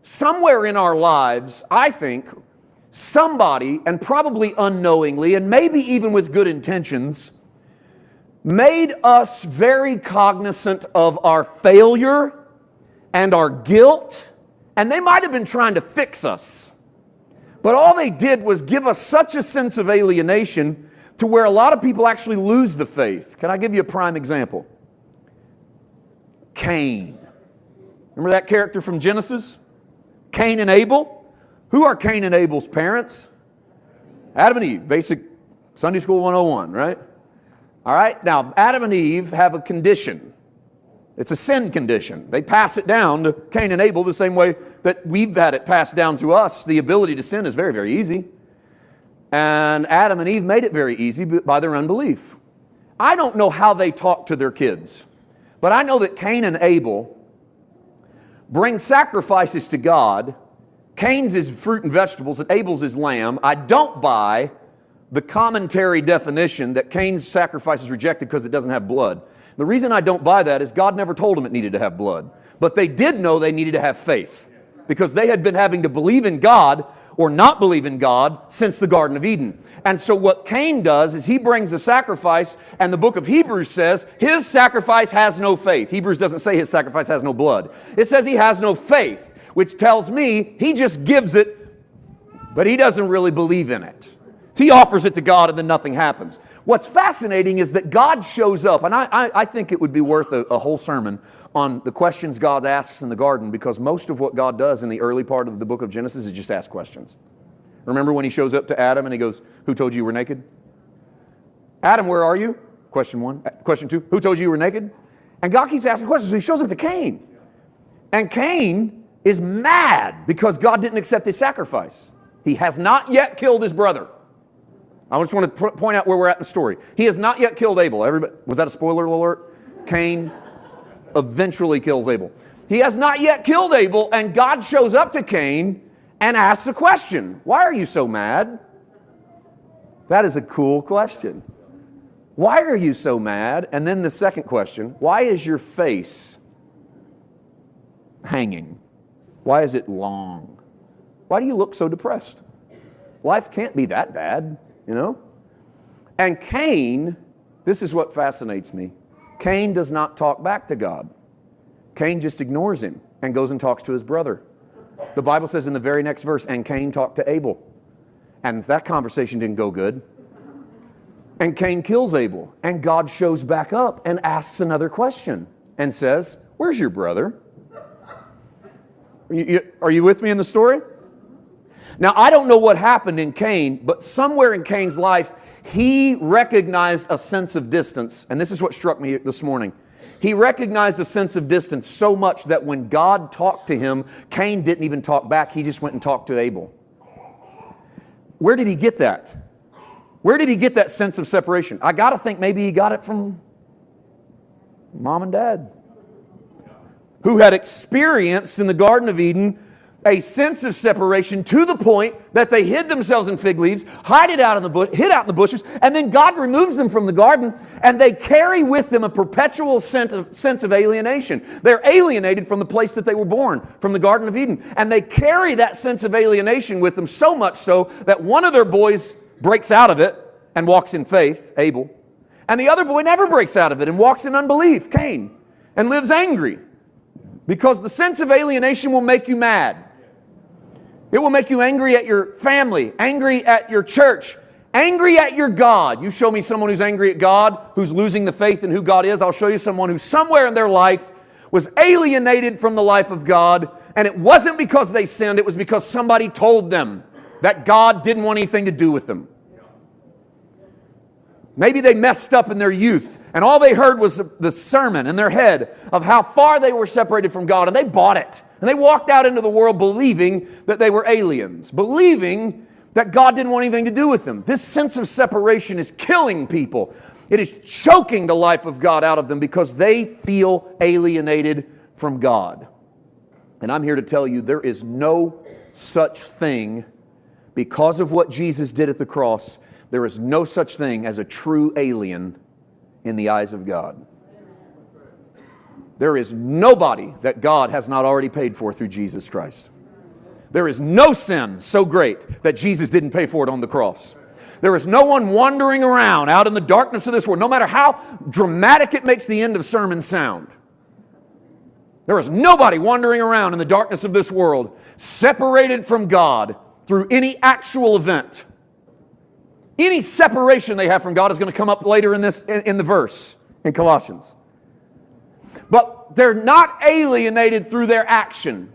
somewhere in our lives, I think, somebody, and probably unknowingly, and maybe even with good intentions, made us very cognizant of our failure and our guilt, and they might have been trying to fix us. But all they did was give us such a sense of alienation to where a lot of people actually lose the faith. Can I give you a prime example? Cain. Remember that character from Genesis? Cain and Abel. Who are Cain and Abel's parents? Adam and Eve. Basic Sunday School 101, right? All right. Now, Adam and Eve have a condition. It's a sin condition. They pass it down to Cain and Abel the same way that we've had it passed down to us. The ability to sin is very, very easy. And Adam and Eve made it very easy by their unbelief. I don't know how they talk to their kids, but I know that Cain and Abel bring sacrifices to God. Cain's is fruit and vegetables and Abel's is lamb. I don't buy the commentary definition that Cain's sacrifice is rejected because it doesn't have blood. The reason I don't buy that is God never told them it needed to have blood. But they did know they needed to have faith because they had been having to believe in God or not believe in God since the Garden of Eden. And so what Cain does is he brings a sacrifice, and the book of Hebrews says his sacrifice has no faith. Hebrews doesn't say his sacrifice has no blood. It says he has no faith, which tells me he just gives it, but he doesn't really believe in it. He offers it to God and then nothing happens. What's fascinating is that God shows up, and I think it would be worth a whole sermon on the questions God asks in the garden, because most of what God does in the early part of the book of Genesis is just ask questions. Remember when he shows up to Adam and he goes, "Who told you you were naked?" "Adam, where are you?" Question 1. Question 2, "Who told you you were naked?" And God keeps asking questions, so he shows up to Cain. And Cain is mad because God didn't accept his sacrifice. He has not yet killed his brother. I just want to point out where we're at in the story. He has not yet killed Abel. Everybody, was that a spoiler alert? Cain eventually kills Abel. He has not yet killed Abel, and God shows up to Cain and asks a question. "Why are you so mad?" That is a cool question. Why are you so mad? And then the second question, why is your face hanging? Why is it long? Why do you look so depressed? Life can't be that bad. You know? And Cain, this is what fascinates me. Cain does not talk back to God. Cain just ignores him and goes and talks to his brother. The Bible says in the very next verse, and Cain talked to Abel. And that conversation didn't go good. And Cain kills Abel. And God shows back up and asks another question and says, "Where's your brother?" Are you with me in the story? Now, I don't know what happened in Cain, but somewhere in Cain's life, he recognized a sense of distance. And this is what struck me this morning. He recognized a sense of distance so much that when God talked to him, Cain didn't even talk back. He just went and talked to Abel. Where did he get that? Where did he get that sense of separation? I got to think maybe he got it from mom and dad, who had experienced in the Garden of Eden a sense of separation to the point that they hid themselves in fig leaves, hid out in the bushes, and then God removes them from the garden, and they carry with them a perpetual sense of alienation. They're alienated from the place that they were born, from the Garden of Eden. And they carry that sense of alienation with them so much so that one of their boys breaks out of it and walks in faith, Abel, and the other boy never breaks out of it and walks in unbelief, Cain, and lives angry. Because the sense of alienation will make you mad. It will make you angry at your family, angry at your church, angry at your God. You show me someone who's angry at God, who's losing the faith in who God is. I'll show you someone who somewhere in their life was alienated from the life of God. And it wasn't because they sinned. It was because somebody told them that God didn't want anything to do with them. Maybe they messed up in their youth, and all they heard was the sermon in their head of how far they were separated from God, and they bought it. And they walked out into the world believing that they were aliens, believing that God didn't want anything to do with them. This sense of separation is killing people. It is choking the life of God out of them because they feel alienated from God. And I'm here to tell you there is no such thing, because of what Jesus did at the cross, there is no such thing as a true alien in the eyes of God. There is nobody that God has not already paid for through Jesus Christ. There is no sin so great that Jesus didn't pay for it on the cross. There is no one wandering around out in the darkness of this world, no matter how dramatic it makes the end of sermon sound. There is nobody wandering around in the darkness of this world, separated from God through any actual event. Any separation they have from God is going to come up later in the verse in Colossians. But they're not alienated through their action.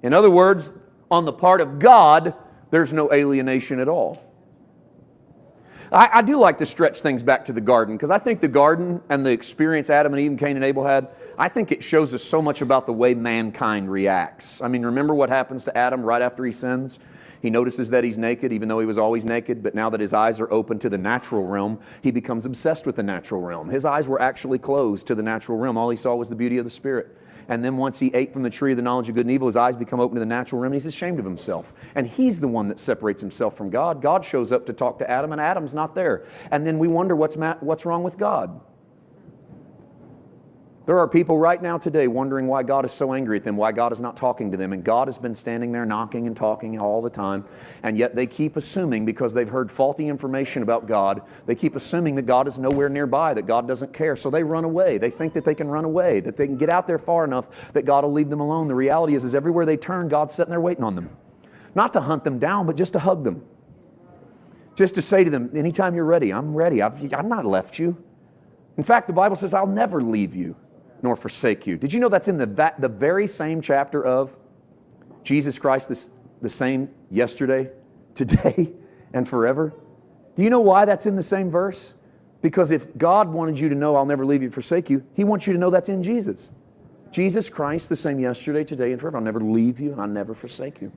In other words, on the part of God, there's no alienation at all. I do like to stretch things back to the garden, because I think the garden and the experience Adam and Eve and Cain and Abel had, I think it shows us so much about the way mankind reacts. I mean, remember what happens to Adam right after he sins? He notices that he's naked, even though he was always naked, but now that his eyes are open to the natural realm, he becomes obsessed with the natural realm. His eyes were actually closed to the natural realm. All he saw was the beauty of the Spirit. And then once he ate from the tree of the knowledge of good and evil, his eyes become open to the natural realm, and he's ashamed of himself. And he's the one that separates himself from God. God shows up to talk to Adam, and Adam's not there. And then we wonder what's wrong with God. There are people right now today wondering why God is so angry at them, why God is not talking to them. And God has been standing there knocking and talking all the time. And yet they keep assuming, because they've heard faulty information about God, they keep assuming that God is nowhere nearby, that God doesn't care. So they run away. They think that they can run away, that they can get out there far enough that God will leave them alone. The reality is everywhere they turn, God's sitting there waiting on them. Not to hunt them down, but just to hug them. Just to say to them, anytime you're ready, I'm ready. I've not left you. In fact, the Bible says, I'll never leave you nor forsake you. Did you know that's in the very same chapter of Jesus Christ, the same yesterday, today, and forever? Do you know why that's in the same verse? Because if God wanted you to know I'll never leave you, forsake you, He wants you to know that's in Jesus. Jesus Christ, the same yesterday, today, and forever. I'll never leave you and I'll never forsake you.